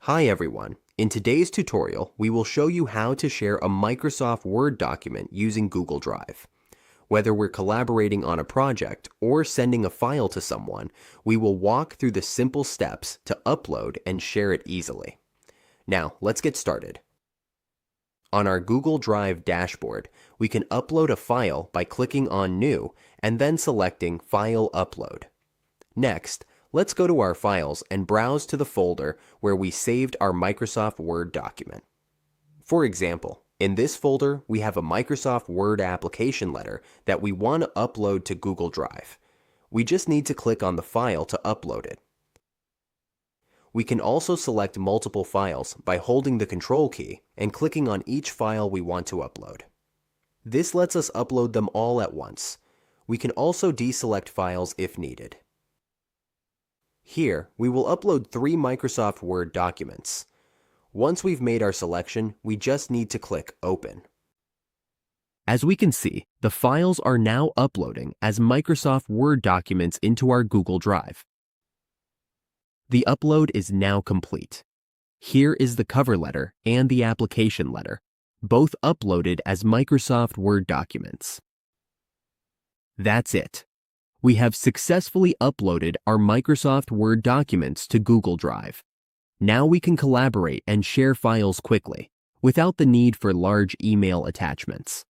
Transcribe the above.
Hi everyone. In today's tutorial, we will show you how to share a Microsoft Word document using Google Drive. Whether we're collaborating on a project or sending a file to someone, we will walk through the simple steps to upload and share it easily. Now, let's get started. On our Google Drive dashboard, we can upload a file by clicking on New and then selecting File Upload. Next, let's go to our files and browse to the folder where we saved our Microsoft Word document. For example, in this folder, we have a Microsoft Word application letter that we want to upload to Google Drive. We just need to click on the file to upload it. We can also select multiple files by holding the Control key and clicking on each file we want to upload. This lets us upload them all at once. We can also deselect files if needed. Here, we will upload 3 Microsoft Word documents. Once we've made our selection, we just need to click Open. As we can see, the files are now uploading as Microsoft Word documents into our Google Drive. The upload is now complete. Here is the cover letter and the application letter, both uploaded as Microsoft Word documents. That's it. We have successfully uploaded our Microsoft Word documents to Google Drive. Now we can collaborate and share files quickly, without the need for large email attachments.